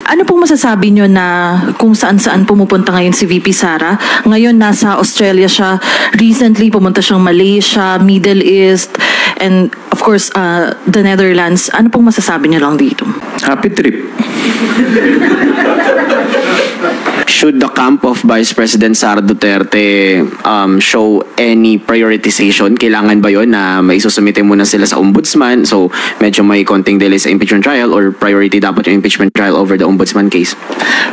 Ano pong masasabi nyo na kung saan-saan pumupunta ngayon si VP Sara? Ngayon nasa Australia siya, recently pumunta siyang Malaysia, Middle East, and of course the Netherlands. Ano pong masasabi nyo lang dito? Happy trip. Should the camp of Vice President Sara Duterte show any prioritization? Kailangan ba yun na maisusumite muna sila sa ombudsman? So, medyo may konting delay sa impeachment trial, or priority dapat yung impeachment trial over the ombudsman case?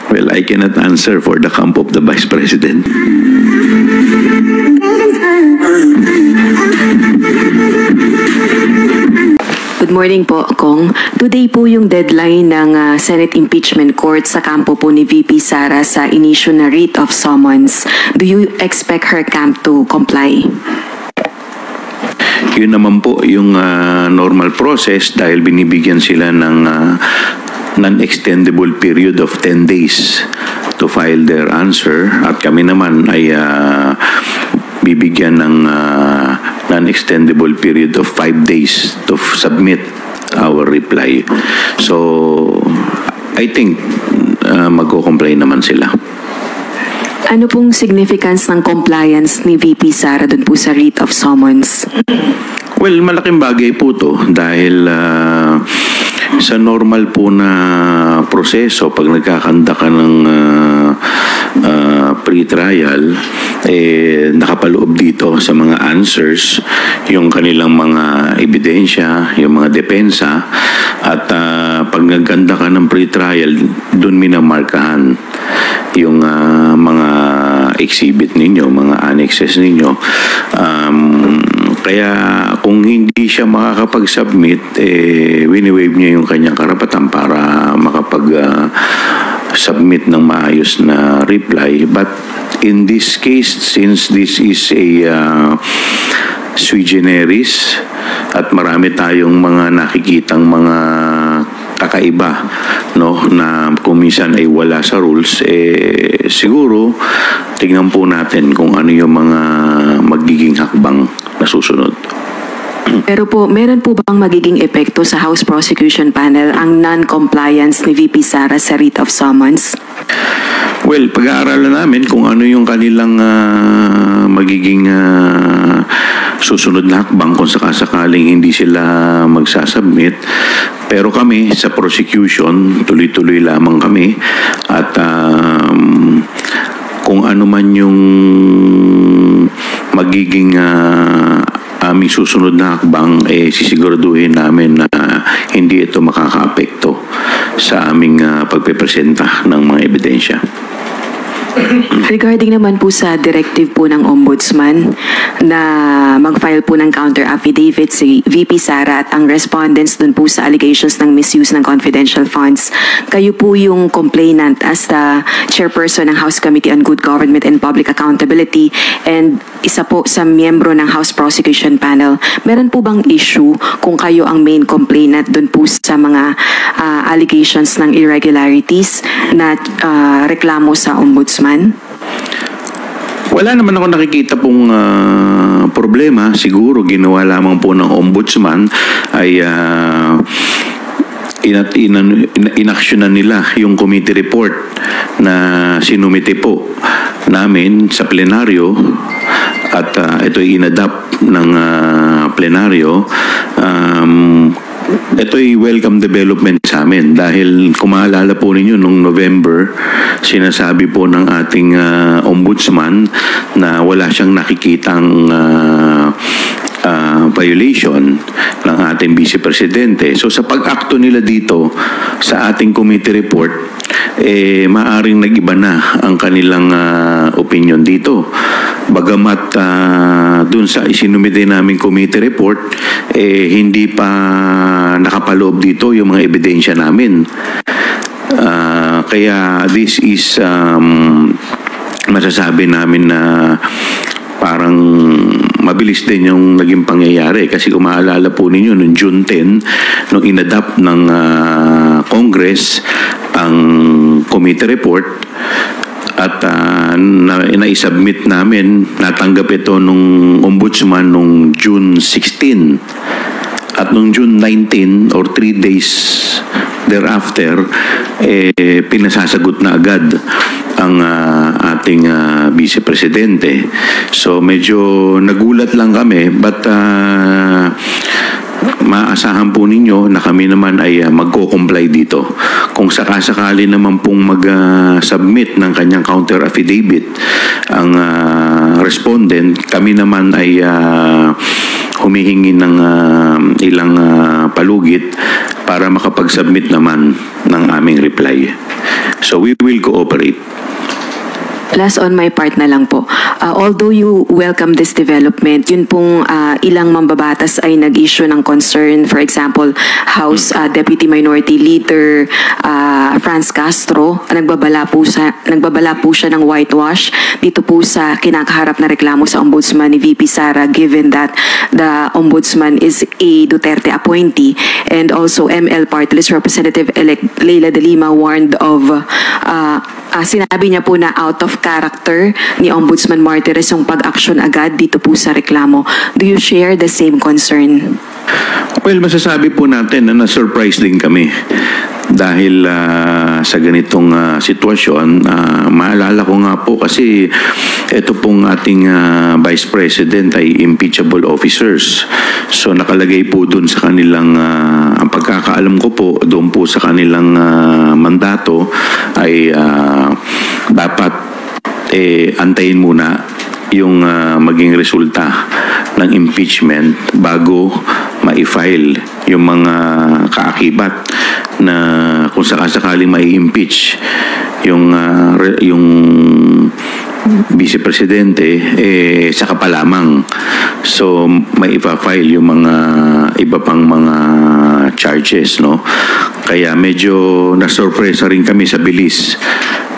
Well, I cannot answer for the camp of the Vice President. Good morning po, Kong. Today po yung deadline ng Senate Impeachment Court sa kampo po ni VP Sara sa inisyu na writ of summons. Do you expect her camp to comply? Yun naman po yung normal process dahil binibigyan sila ng non-extendable period of 10 days to file their answer, at kami naman ay bibigyan ng non-extendable period of 5 days to submit our reply. So, I think magko-comply naman sila. Ano pong significance ng compliance ni VP Sara dun po sa writ of summons? Well, malaking bagay po to dahil sa normal po na proseso, pag nagkakanda ka ng pre-trial, nakapaloob dito sa mga answers yung kanilang mga ebidensya, yung mga depensa, at pag nagkanda ka ng pre-trial, dun minamarkahan yung mga exhibit ninyo, mga annexes ninyo. Kaya kung hindi siya makakapag-submit, wini-waive niya yung kanyang karapatan para makapag-submit ng maayos na reply. But in this case, since this is a sui generis at marami tayong mga nakikitang mga kakaiba, no, na kung minsan ay wala sa rules, siguro tingnan po natin kung ano yung mga magiging hakbang na susunod. Pero po, meron po bang magiging epekto sa House Prosecution Panel ang non-compliance ni VP Sara sa writ of summons? Well, pag-aaralan namin kung ano yung kanilang magiging susunod na hakbang kung sakasakaling hindi sila magsasubmit. Pero kami sa prosecution, tuloy-tuloy lamang kami, at kung ano man yung magiging aming susunod na hakbang, sisiguraduhin namin na hindi ito makakaapekto sa aming pagpepresenta ng mga ebidensya. Regarding naman po sa directive po ng Ombudsman na mag-file po ng counter affidavit si VP Sara at ang respondents dun po sa allegations ng misuse ng confidential funds, kayo po yung complainant as the chairperson ng House Committee on Good Government and Public Accountability and isa po sa miyembro ng House Prosecution Panel. Meron po bang issue kung kayo ang main complainant dun po sa mga allegations ng irregularities na reklamo sa Ombudsman? Wala naman ako nakikita pong problema. Siguro ginawa lamang po ng Ombudsman ay inaksyonan nila yung committee report na sinumite po namin sa plenaryo, at ito ay inadapt ng plenaryo. Ito ay welcome development sa amin dahil kung maalala po ninyo nung November, sinasabi po ng ating ombudsman na wala siyang nakikitang violation ng ating Vice Presidente. So sa pag-akto nila dito sa ating committee report, maaring nag-iba na ang kanilang opinion dito. Bagamat dun sa isinumite naming committee report, hindi pa nakapaloob dito yung mga ebidensya namin. Kaya this is masasabi namin na parang mabilis din yung naging pangyayari. Kasi kung maalala po ninyo, noong June 10, nung inadapt ng Congress ang committee report, at na-submit namin, natanggap ito nung ombudsman nung June 16. At nung June 19 or 3 days thereafter, pinasasagot na agad ang ating Vice Presidente. So medyo nagulat lang kami, but maasahan po ninyo na kami naman ay magko-comply dito. Kung sakasakali naman pong mag-submit ng kanyang counter affidavit ang respondent, kami naman ay humihingi ng ilang palugit para makapag-submit naman ng aming reply. So we will cooperate. Last on my part na lang po. Although you welcome this development, yun pong ilang mambabatas ay nag-issue ng concern. For example, House Deputy Minority Leader Franz Castro, nagbabala po siya ng whitewash dito po sa kinakaharap na reklamo sa Ombudsman ni VP Sara, given that the Ombudsman is a Duterte appointee, and also ML Party List Representative-elect Leila de Lima warned of sinabi niya po na out of character ni Ombudsman Martires yung pag-action agad dito po sa reklamo. Do you share the same concern? Well, masasabi po natin na na-surprise din kami dahil sa ganitong sitwasyon. Maalala ko nga po kasi ito pong ating Vice President ay impeachable officers. So nakalagay po dun sa kanilang, ang pagkakaalam ko po, doon po sa kanilang mandato ay dapat antayin muna yung maging resulta ng impeachment bago ma-file yung mga kaakibat na kung sakasakaling mai-impeach yung Vice Presidente, saka pa lamang. So, may ipa-file yung mga iba pang mga charges, no? Kaya medyo nasurpresa rin kami sa bilis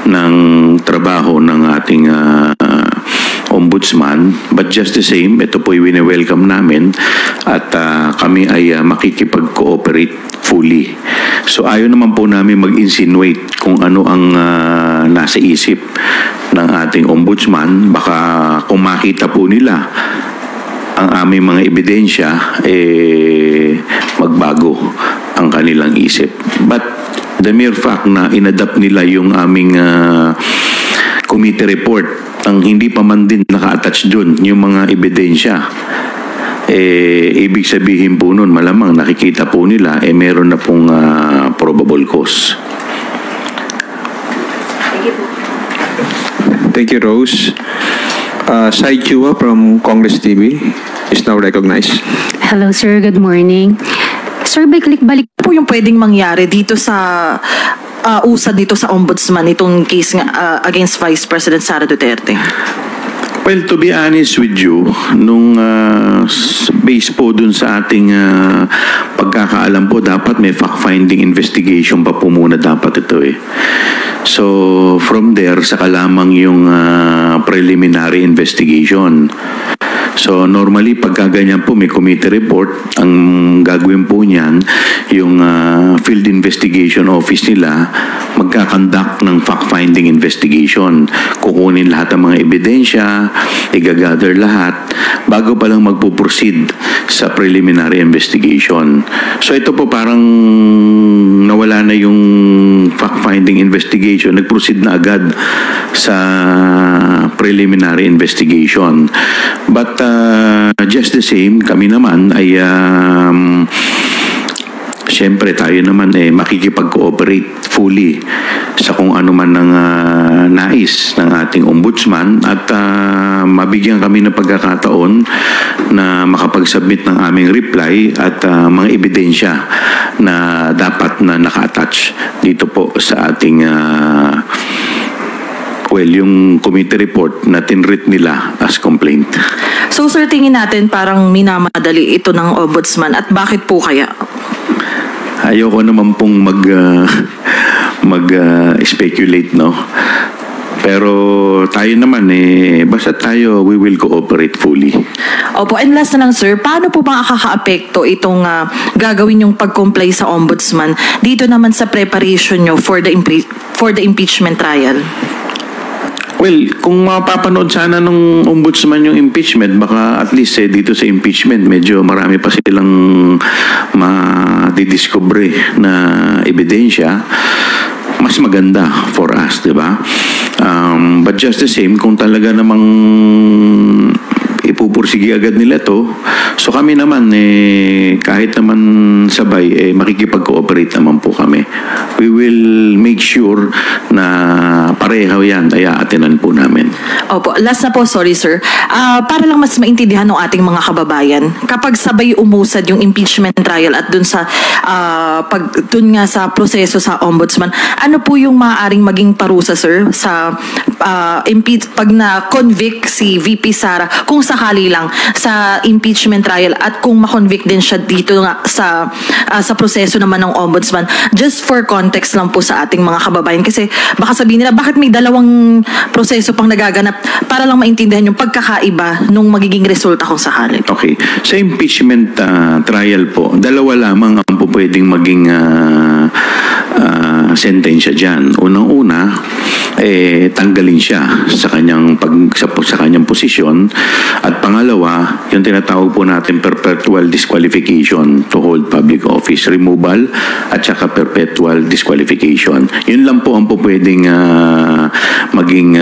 ng trabaho ng ating Ombudsman, but just the same, ito po yung wini-welcome namin at kami ay makikipag-cooperate fully. So ayaw naman po namin mag-insinuate kung ano ang nasa isip ng ating Ombudsman. Baka kung makita po nila ang aming mga ebidensya, magbago ang kanilang isip. But the mere fact na inadapt nila yung aming committee report, ang hindi pa man din naka-attach dun yung mga ebidensya, ibig sabihin po nun, malamang nakikita po nila, meron na pong probable cause. Thank you, Rose. Sai Chua from Congress TV is now recognized. Hello, sir. Good morning. Sir, balik Po yung pwedeng mangyari dito sa usad dito sa Ombudsman, itong case nga, against Vice President Sara Duterte? Well, to be honest with you, nung base po dun sa ating pagkakaalam po, dapat may fact-finding investigation pa po muna dapat ito eh. So, from there, saka lamang yung preliminary investigation. So, normally, pagka ganyan po, may committee report, ang gagawin po niyan, yung field investigation office nila, magkakandak ng fact-finding investigation. Kukunin lahat ng mga ebidensya, i-gather lahat, bago pa lang magpo-proceed sa preliminary investigation. So, ito po parang nawala na yung fact-finding investigation, nag-proceed na agad sa preliminary investigation. But just the same, kami naman ay siyempre tayo naman makikipag-cooperate fully sa kung ano man ng nais ng ating Ombudsman at mabigyan kami ng pagkakataon na makapag-submit ng aming reply at mga ebidensya na dapat na naka-attach dito po sa ating yung committee report na tinreat nila as complaint. So sir, tingin natin parang minamadali ito ng Ombudsman at bakit po kaya? Ayoko naman pong mag-speculate, no? Pero tayo naman basta tayo, we will cooperate fully. Opo, and last na lang sir, paano po ba makaka-apekto itong gagawin yung pag-comply sa Ombudsman dito naman sa preparation nyo for the impeachment trial? Well, Well, kung mapapanood sana nung ombudsman yung impeachment, baka at least dito sa impeachment, medyo marami pa silang madidiscover na ebidensya. Mas maganda for us, di ba? But just the same, kung talaga namang ipupursigi agad nila to, so kami naman, kahit naman sabay, makikipag-cooperate naman po kami. We will make sure na pareho yan, ay aatinan po namin. Opo, last na po, sorry sir. Para lang mas maintindihan ng ating mga kababayan, kapag sabay umusad yung impeachment trial at dun sa dun nga sa proseso sa ombudsman, ano po yung maaaring maging parusa sir sa pag na-convict si VP Sara, kung sakali lang sa impeachment trial at kung ma-convict din siya dito nga sa proseso naman ng ombudsman, just for context lang po sa ating mga kababayan, kasi baka sabihin nila bakit may dalawang proseso pang nagaganap, para lang maintindihan yung pagkakaiba nung magiging resulta kung sakali. Okay. Sa impeachment trial po, dalawa lamang ang po pwedeng maging sentensya dyan. Unang-una, tanggalin siya sa kanyang sa kanyang posisyon, at pangalawa, yung tinatawag po natin perpetual disqualification to hold public office, removal at saka perpetual disqualification. Yun lang po ang po pwedeng maging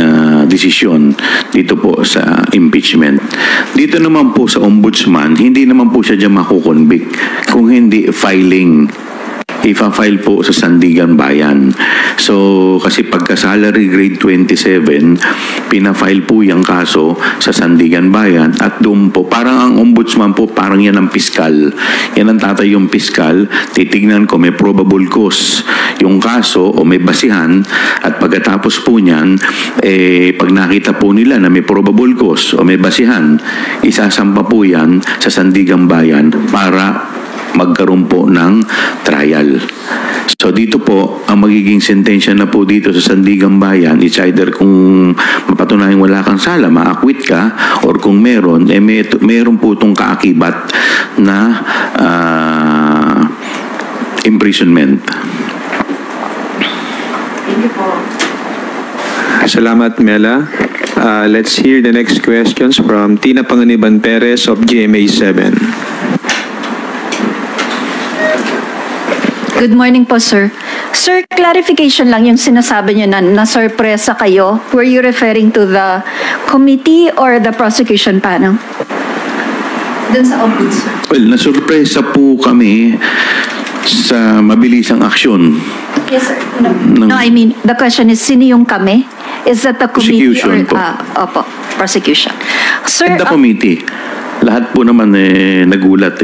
desisyon dito po sa impeachment. Dito naman po sa ombudsman, hindi naman po siya dyan makukonvict kung hindi filing. Ifa-file po sa Sandigan Bayan. So, kasi pagka salary grade 27, pina-file po yung kaso sa Sandigan Bayan, at doon po, parang ang ombudsman po, parang yan ang piskal. Yan ang tatay yung piskal, titignan ko may probable cause yung kaso o may basihan, at pagkatapos po niyan, pag nakita po nila na may probable cause o may basihan, isasampa po yan sa Sandigan Bayan para magkaroon po ng trial. So dito po, ang magiging sentensya na po dito sa Sandigan Bayan, it's either kung mapatunayang wala kang sala, ma-acquit ka, or kung meron, meron po itong kaakibat na imprisonment. Thank you po. Salamat, Mela. Let's hear the next questions from Tina Panganiban Perez of GMA 7. Good morning po, sir. Sir, clarification lang yung sinasabi niyo na na-sorpresa kayo. Were you referring to the committee or the prosecution panel? Dun sa ombudsman. Well, nasurpresa po kami sa mabilisang aksyon. Yes, sir. No, I mean, the question is, sino yung kami? Is that the committee Prosecution po. Opo, prosecution. Sir, And the committee. Lahat po naman nagulat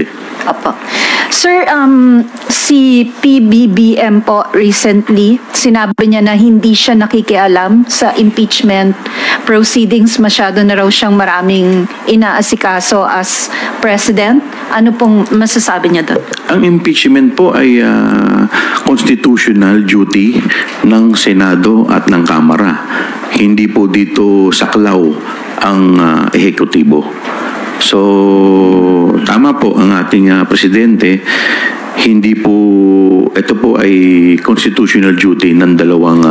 Opo. Sir, si PBBM po recently, sinabi niya na hindi siya nakikialam sa impeachment proceedings. Masyado na raw siyang maraming inaasikaso as president. Ano pong masasabi niya doon? Ang impeachment po ay constitutional duty ng Senado at ng Kamara. Hindi po dito saklaw ang ehekutibo. So, tama po ang ating presidente, hindi po, ito po ay constitutional duty ng dalawang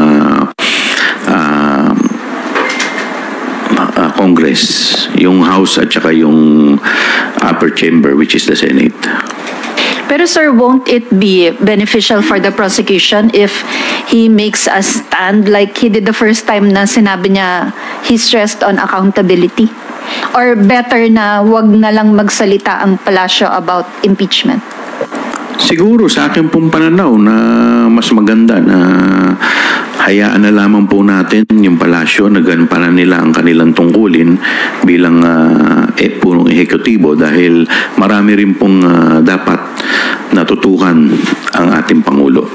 Congress, yung House at saka yung upper chamber, which is the Senate. Pero sir, won't it be beneficial for the prosecution if he makes a stand like he did the first time na sinabi niya he stressed on accountability? Or better na wag na lang magsalita ang palasyo about impeachment? Siguro sa akin pong pananaw na mas maganda na hayaan na lamang po natin yung palasyo na gampanan nila ang kanilang tungkulin bilang punong ehekutibo, dahil marami rin pong dapat natutukan ang ating Pangulo.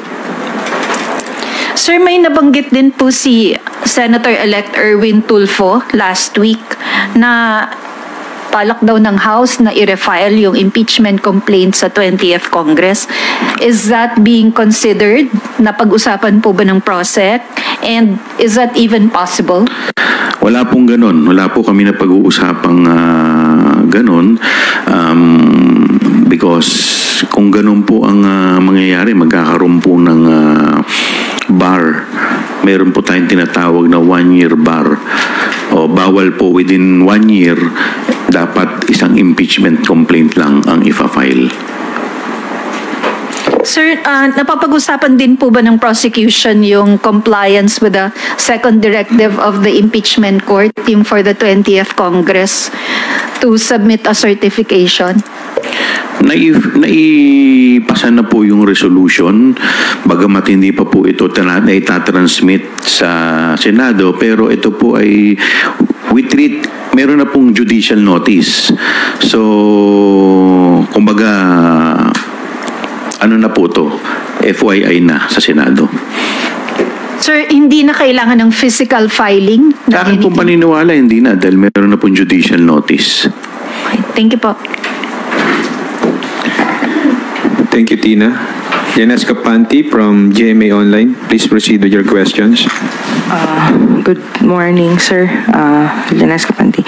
Sir, may nabanggit din po si Senator-elect Erwin Tulfo last week na palak daw ng House na i-refile yung impeachment complaint sa 20th Congress. Is that being considered? Napag-usapan po ba ng PROSEC? And is that even possible? Wala pong ganon. Wala po kami na pag-uusapang ganon. Because kung ganon po ang mangyayari, magkakaroon po ng bar. Meron po tayong tinatawag na 1-year bar o bawal po within 1 year, dapat isang impeachment complaint lang ang ifa-file. Sir, napapag-usapan din po ba ng prosecution yung compliance with the second directive of the impeachment court team for the 20th Congress to submit a certification? Naipasa na po yung resolution, bagamat hindi pa po ito itatransmit sa Senado, pero ito po ay meron na pong judicial notice. So, kumbaga, ano na po to, FYI na sa Senado. Sir, hindi na kailangan ng physical filing? Sa akin pong paniniwala, hindi na, dahil meron na pong judicial notice. Okay, thank you po. Thank you, Tina. Janes Capanti from GMA Online. Please proceed with your questions. Good morning, sir. Janes Capanti.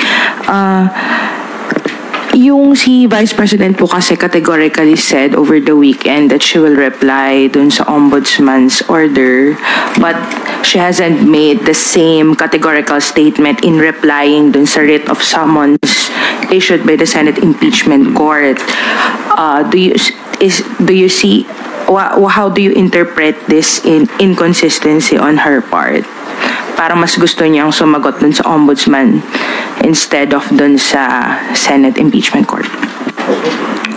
Yung si Vice President po kasi categorically said over the weekend that she will reply dun sa Ombudsman's order, but she hasn't made the same categorical statement in replying dun sa writ of summons issued by the Senate Impeachment Court. Do you see, how do you interpret this inconsistency on her part? Parang mas gusto niyang sumagot dun sa Ombudsman instead of dun sa Senate Impeachment Court.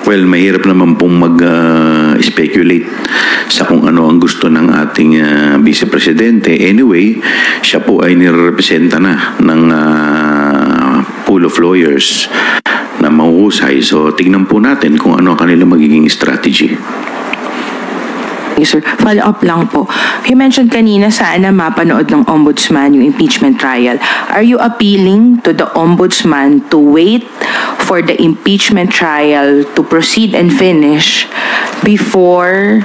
Well, mahirap naman pong mag-speculate sa kung ano ang gusto ng ating Vice Presidente. Anyway, siya po ay nirepresenta na ng pool of lawyers na mahuhusay. So, tignan po natin kung ano ang kanilang magiging strategy. Sir, follow up lang po. You mentioned kanina sana mapanood ng Ombudsman yung impeachment trial. Are you appealing to the Ombudsman to wait for the impeachment trial to proceed and finish before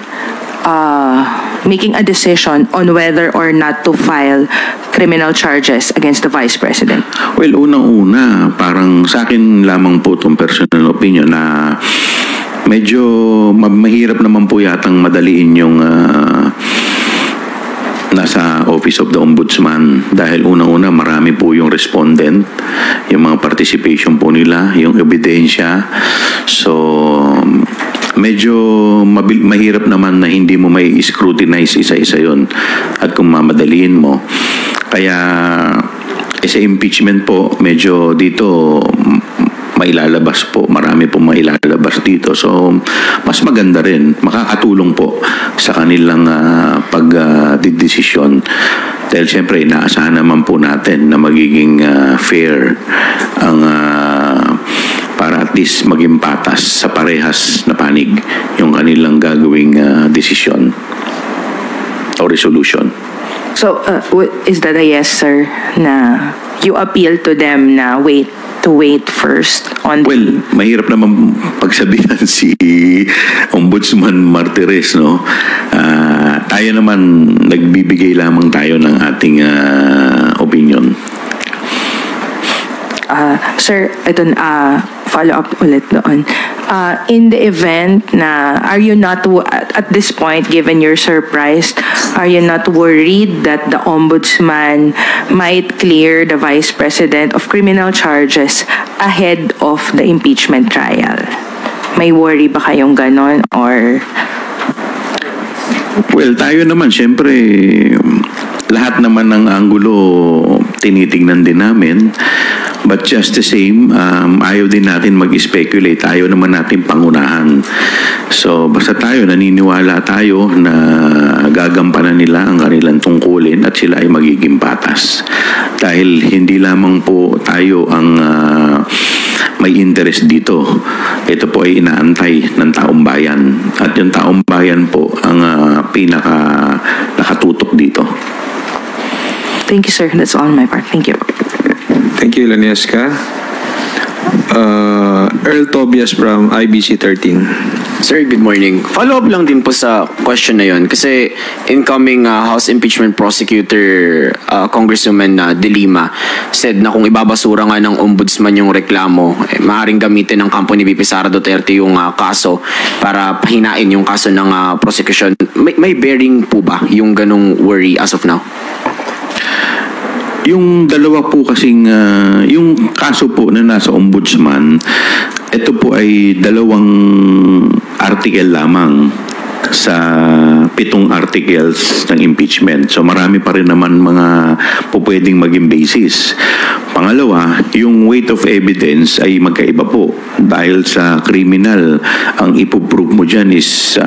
making a decision on whether or not to file criminal charges against the Vice President? Well, unang-una, parang sa akin lamang po itong personal opinion na medyo mahirap naman po yatang madaliin yung nasa Office of the Ombudsman dahil unang-una marami po yung respondent, yung mga participation po nila, yung ebidensya. So, medyo mahirap naman na hindi mo may scrutinize isa-isa yon at kung mamadaliin mo. Kaya sa impeachment po, medyo dito mailalabas po. Marami po mailalabas dito. So, mas maganda rin. Makakatulong po sa kanilang pagdidesisyon. Dahil siyempre, inaasahan naman po natin na magiging fair ang para at least maging patas sa parehas na panig yung kanilang gagawing desisyon o resolution. So, is that a yes, sir, na you appeal to them na wait first on the... Well, mahirap naman pagsabihan si Ombudsman Martires, no? Tayo naman, nagbibigay lamang tayo ng ating opinion. Sir, ito, follow up ulit doon. In the event na, are you not, at this point, given your surprise, are you not worried that the Ombudsman might clear the Vice President of criminal charges ahead of the impeachment trial? May worry ba kayong ganon or... Well, tayo naman, siyempre, lahat naman ng anggulo tinitingnan din namin. But just the same, ayaw din natin mag-speculate. Ayaw naman natin pangunahan. So, basta tayo, naniniwala tayo na gagampanan nila ang kanilang tungkulin at sila ay magiging patas. Dahil hindi lamang po tayo ang may interest dito. Ito po ay inaantay ng taong bayan. At yung taong bayan po ang nakatutok dito. Thank you, sir. That's all on my part. Thank you. Thank you, Lanesca. Earl Tobias from IBC 13. Sir, good morning. Follow-up lang din po sa question na yon kasi incoming House Impeachment Prosecutor Congresswoman De Lima said na kung ibabasura nga ng Ombudsman yung reklamo, maaaring gamitin ng kampo ni VP Sara Duterte yung kaso para pahinain yung kaso ng prosecution. May bearing po ba yung ganong worry as of now? Yung dalawa po kasing, yung kaso po na nasa ombudsman, ito po ay dalawang article lamang sa 7 articles ng impeachment. So marami pa rin naman mga pwedeng maging basis. Pangalawa, yung weight of evidence ay magkaiba po. Dahil sa criminal, ang ipoprove mo dyan is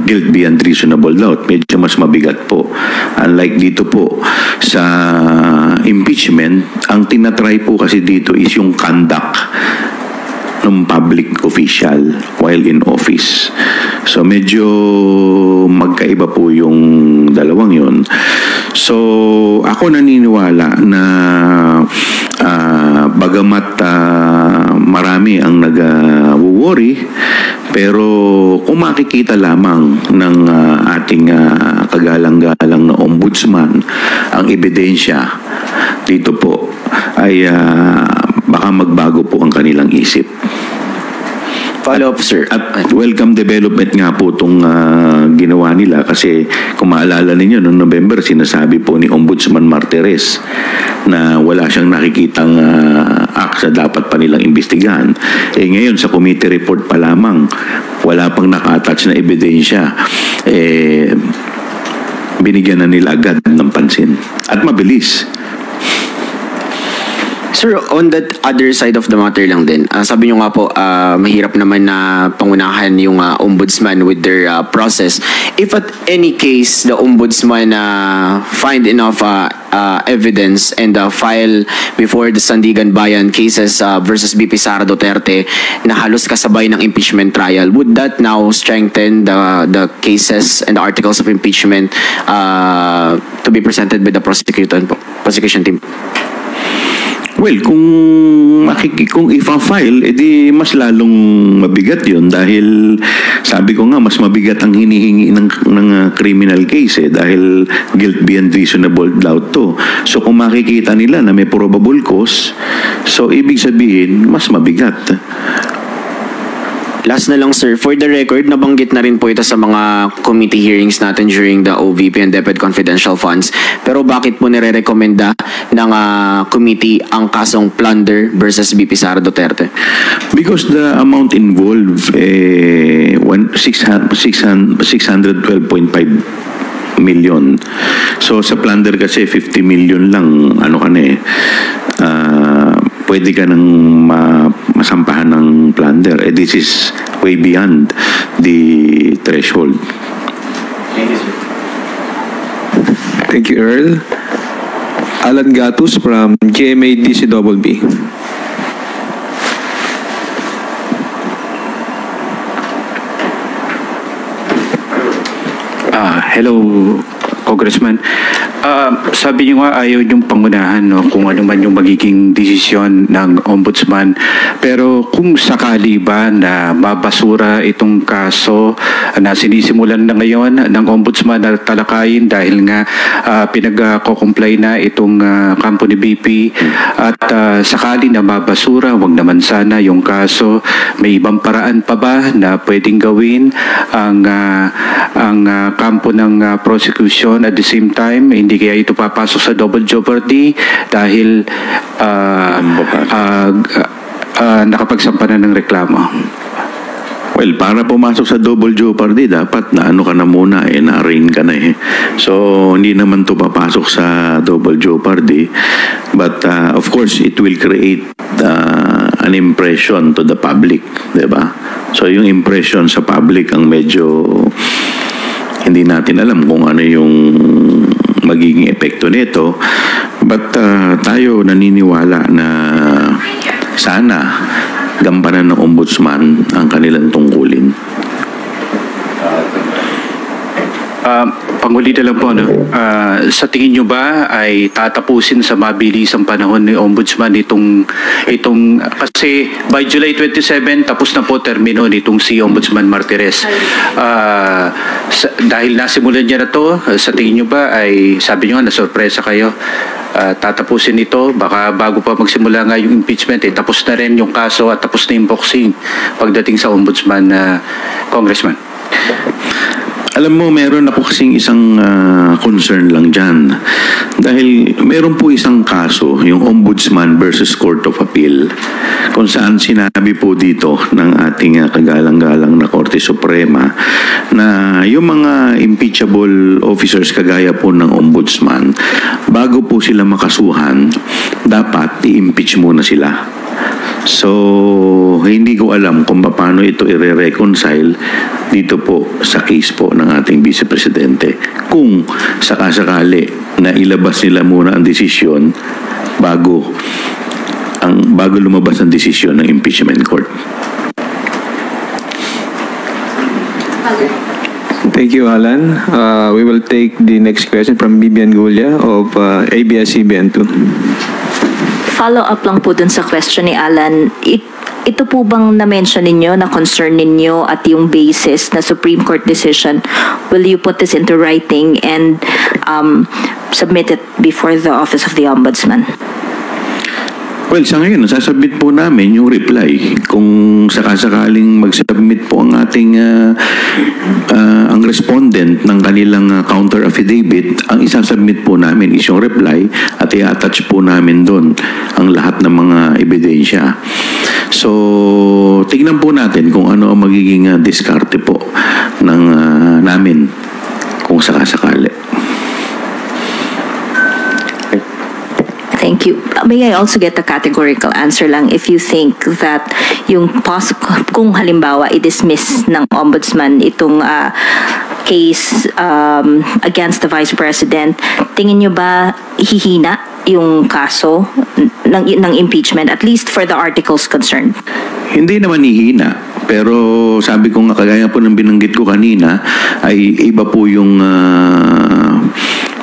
guilt beyond reasonable doubt. Medyo mas mabigat po. Unlike dito po sa impeachment, ang tinatry po kasi dito is yung conduct ng public official while in office. So medyo magkaiba po yung dalawang yun. So ako naniniwala na bagamat marami ang nag-worry, pero kung makikita lamang ng ating kagalang-galang na ombudsman ang ebidensya dito po ay baka magbago po ang kanilang isip. Follow-up, sir. At welcome development nga po itong ginawa nila kasi kung maalala ninyo, noong November, sinasabi po ni Ombudsman Martires na wala siyang nakikitang acts na dapat pa nilang imbestigahan. Ngayon, sa committee report pa lamang, wala pang naka-attach na ebidensya. Binigyan na nila agad ng pansin. At mabilis. Sir, on that other side of the matter lang din, sabi nyo nga po, mahirap naman na pangunahan yung ombudsman with their process. If at any case, the ombudsman find enough evidence and file before the Sandigan Bayan cases versus BP Sara Duterte na halos kasabay ng impeachment trial, would that now strengthen the cases and the articles of impeachment to be presented by the prosecution team? Well, kung ifa-file, edi mas lalong mabigat yun dahil sabi ko nga, mas mabigat ang hinihingi ng criminal case dahil guilt beyond reasonable doubt to. So kung makikita nila na may probable cause, so ibig sabihin, mas mabigat. Last na lang, sir. For the record, nabanggit na rin po ito sa mga committee hearings natin during the OVP and DepEd confidential funds. Pero bakit po nire-recommenda ng committee ang kasong plunder versus BP Sara Duterte? Because the amount involved, 612.5 million. So sa plunder kasi 50 million lang, pwede ka nang masampahan ng plunder. This is way beyond the threshold. Thank you, Earl. Alan Gatus from GMA DCBB. Hello, Congressman. Sabi niyo nga ayaw niyong pangunahan kung ano man yung magiging desisyon ng ombudsman. Pero kung sakali ba na mabasura itong kaso na sinisimulan na ngayon ng ombudsman na talakayin dahil nga pinag-comply na itong kampo ni BP at sakali na mabasura, wag naman sana yung kaso, may ibang paraan pa ba na pwedeng gawin ang kampo ng prosecution at the same time hindi kaya ito papasok sa double jeopardy dahil nakapagsampa na ng reklamo? Well, para pumasok sa double jeopardy, dapat na ka na muna, na-arraign ka na So, hindi naman to papasok sa double jeopardy. But, of course, it will create an impression to the public, diba? So, yung impression sa public ang medyo hindi natin alam kung ano yung magiging epekto nito. But tayo naniniwala na sana gampanan ng ombudsman ang kanilang tungkulin. Panghuli na lang po, sa tingin nyo ba ay tatapusin sa mabilisang panahon ni Ombudsman itong kasi by July 27 tapos na po termino nitong si Ombudsman Martires. Dahil nasimulan niya na to, sa tingin nyo ba ay sabi nyo nga nasurpresa kayo, tatapusin ito, baka bago pa magsimula nga yung impeachment tapos na rin yung kaso at tapos na yung boxing pagdating sa Ombudsman, Congressman? Alam mo, meron ako kasing isang concern lang dyan. Dahil meron po isang kaso, yung Ombudsman versus Court of Appeal, kung saan sinabi po dito ng ating kagalang-galang na Korte Suprema na yung mga impeachable officers kagaya po ng Ombudsman, bago po sila makasuhan, dapat i-impeach muna sila. So, hindi ko alam kung paano ito i-reconcile dito po sa case po ng ating Vice Presidente. Kung sakasakali na ilabas nila muna ang desisyon bago lumabas ang desisyon ng impeachment court. Thank you, Alan. We will take the next question from Bibian Gulia of ABS-CBN 2. Follow-up lang po dun sa question ni Alan. Ito po bang na-mention ninyo, na concern ninyo at yung basis na Supreme Court decision, will you put this into writing and submit it before the Office of the Ombudsman? Well, sa ngayon, nasasubmit po namin yung reply. Kung sakasakaling mag-submit po ang ating ang respondent ng kanilang counter affidavit, ang isasubmit po namin is yung reply at i-attach po namin doon ang lahat ng mga ebidensya. So, tignan po natin kung ano ang magiging diskarte po ng namin kung sakasakali. Thank you. May I also get a categorical answer lang if you think that yung kung halimbawa i-dismiss ng Ombudsman itong case against the Vice President, tingin nyo ba hihina yung kaso ng impeachment, at least for the articles concerned? Hindi naman hihina. Pero sabi ko nga, kagaya po ng binanggit ko kanina, ay iba po yung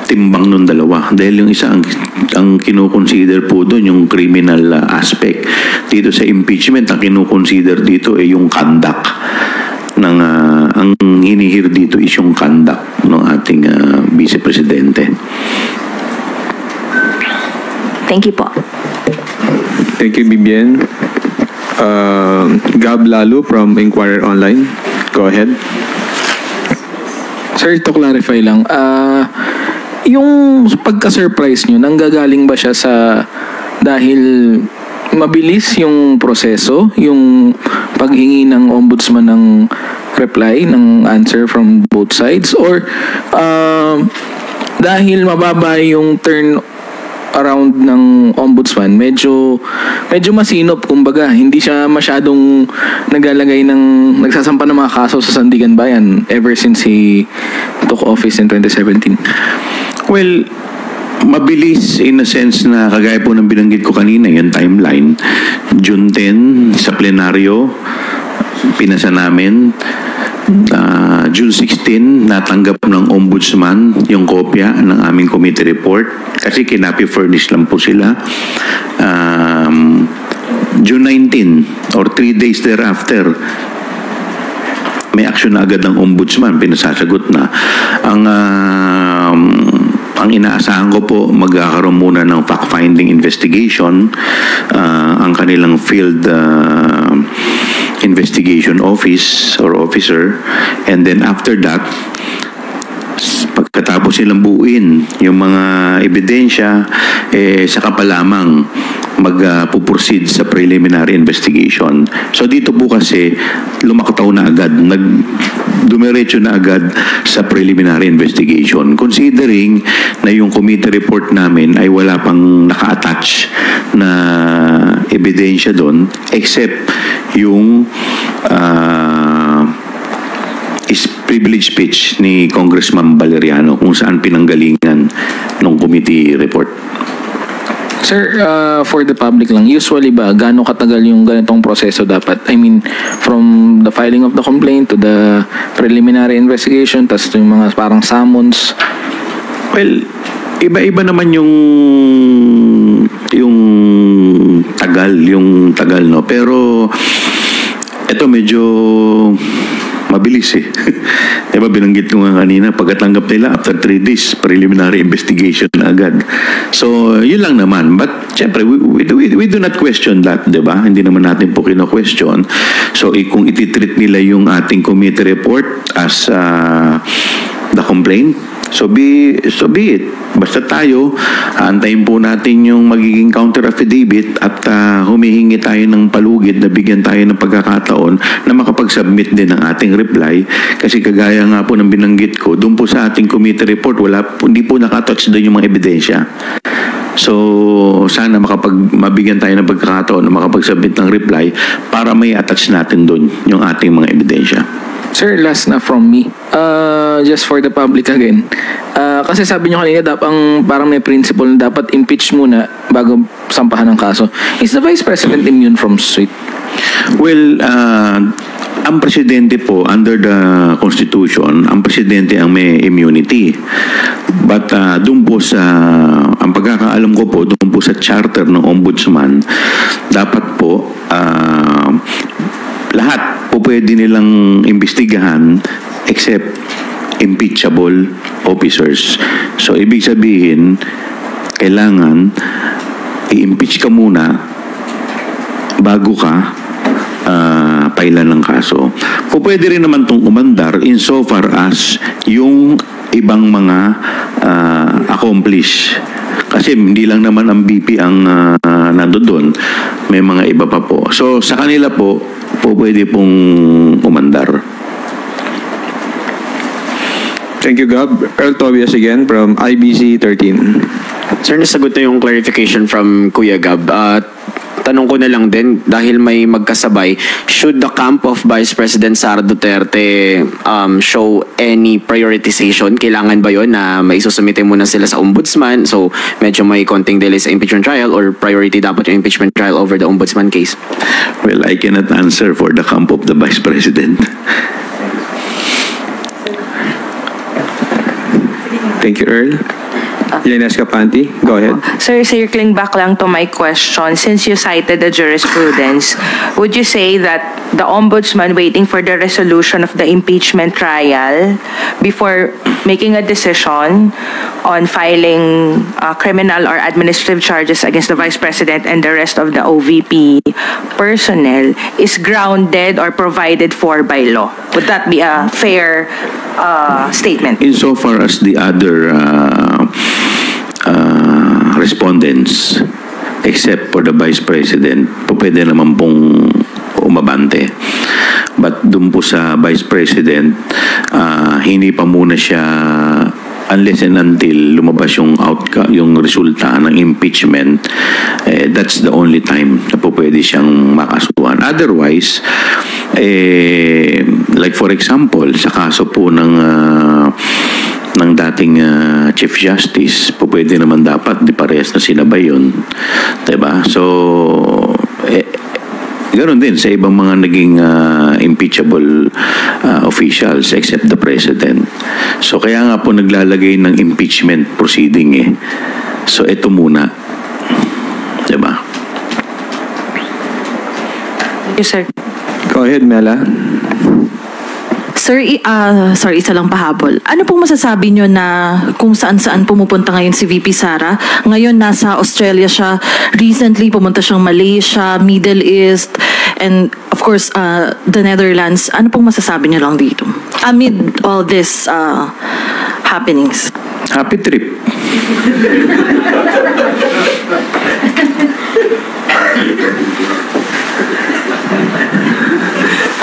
timbang ng dalawa. Dahil yung isa, ang kinukonsider po doon, yung criminal aspect. Dito sa impeachment, ang kinukonsider dito ay yung conduct ng, ang hinihir dito is yung conduct ng ating Vice Presidente. Thank you po. Thank you, Bibian. Gab Lalu from Inquirer Online. Go ahead. Sir, to clarify lang, yung pagka-surprise nyo, nanggagaling ba siya sa dahil mabilis yung proseso, yung paghingi ng ombudsman ng reply, ng answer from both sides, or dahil mababa yung turn around ng ombudsman, medyo masinop, kumbaga hindi siya masyadong nagsasampa ng mga kaso sa Sandigan Bayan ever since he took office in 2017? Well, mabilis in a sense na kagaya po ng binanggit ko kanina, yung timeline. June 10 sa plenaryo, pinasa namin. June 16, natanggap ng Ombudsman yung kopya ng aming committee report kasi kinapi-furnish lang po sila. June 19 or 3 days thereafter, may action na agad ng Ombudsman, pinasasagot na. Ang inaasahan ko po, magkakaroon muna ng fact-finding investigation ang kanilang field investigation office or officer, and then after that, pagkatapos silang buuin yung mga ebidensya, saka pa lamang mag-proceed sa preliminary investigation. So dito po kasi lumakataw na agad, dumiretso na agad sa preliminary investigation, considering na yung committee report namin ay wala pang naka-attach na ebidensya doon except yung is privilege speech ni Congressman Valeriano kung saan pinanggalingan ng committee report. Sir, for the public lang, usually ba, gaano katagal yung ganitong proseso dapat? I mean, from the filing of the complaint to the preliminary investigation, tas yung mga parang summons? Well, iba-iba naman yung tagal, no? Pero, ito medyo mabilis eh. Diba binanggit ko nga kanina, pagkatanggap nila after 3 days, preliminary investigation na agad. So, yun lang naman. But, syempre, we do not question that, diba? Hindi naman natin po kino-question. So, kung ititreat nila yung ating committee report as the complaint, so be it. Basta tayo, antayin po natin yung magiging counter affidavit at humihingi tayo ng palugid na bigyan tayo ng pagkakataon na makapag-submit din ng ating reply. Kasi kagaya nga po ng binanggit ko, doon po sa ating committee report, hindi po nakatouch doon yung mga ebidensya. So, sana mabigyan tayo ng pagkakataon na makapag-submit ng reply para may attach natin doon yung ating mga ebidensya. Sir, last na from me. Just for the public again. Kasi sabi nyo kanina, parang may principle na dapat impeach muna bago sampahan ng kaso. Is the Vice President immune from suit? Well, ang presidente po, under the Constitution, ang presidente ang may immunity. But doon po ang pagkakaalam ko po, doon po sa charter ng ombudsman, dapat po, lahat po pwede nilang imbestigahan except impeachable officers. So, ibig sabihin, kailangan i-impeach ka muna bago ka pailan ng kaso. O pwede rin naman itong umandar insofar as yung ibang mga accomplish. Kasi hindi lang naman ang BP ang nandoon. May mga iba pa po. So, sa kanila po pwede pong umandar. Thank you, Gab. Earl Tobias again from IBC 13. Sir, nasagot na yung clarification from Kuya Gab. Tanong ko na lang din, dahil may magkasabay, should the camp of Vice President Sara Duterte show any prioritization? Kailangan ba yun na maisusumite muna sila sa ombudsman? So, medyo may konting delay sa impeachment trial, or priority dapat yung impeachment trial over the ombudsman case? Well, I cannot answer for the camp of the Vice President. Thank you, Earl. Lena Escapanti, go ahead. Sir, circling back lang to my question, since you cited the jurisprudence, would you say that the ombudsman waiting for the resolution of the impeachment trial before making a decision on filing criminal or administrative charges against the Vice President and the rest of the OVP personnel is grounded or provided for by law? Would that be a fair statement? Insofar as the other respondents, except for the Vice President, pwede naman pong umabante. But dun po sa Vice President, hindi pa muna siya, unless and until lumabas yung outcome, yung resulta ng impeachment, that's the only time na po pwede siyang makasuhan. Otherwise, like for example, sa kaso po ng dating Chief Justice, po pwede naman dapat di parehas na sinabay yun. Diba? So, ganoon din sa ibang mga naging impeachable officials except the President. So, kaya nga po naglalagay ng impeachment proceeding . So, ito muna. Diba? Yes, sir. Go ahead, Mela. Sir, sorry, isa lang pahabol. Ano pong masasabi nyo na kung saan-saan pumupunta ngayon si VP Sara? Ngayon nasa Australia siya, recently pumunta siyang Malaysia, Middle East, and of course, the Netherlands. Ano pong masasabi nyo lang dito? Amid all this happenings. Happy trip.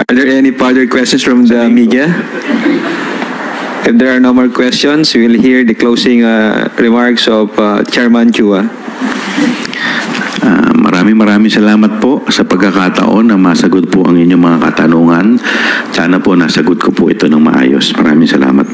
Are there any further questions from the media? If there are no more questions, we will hear the closing remarks of Chairman Chua. Maraming salamat po sa pagkakataon na masagot po ang inyong mga katanungan. Sana po nasagot ko po ito ng maayos. Maraming salamat po.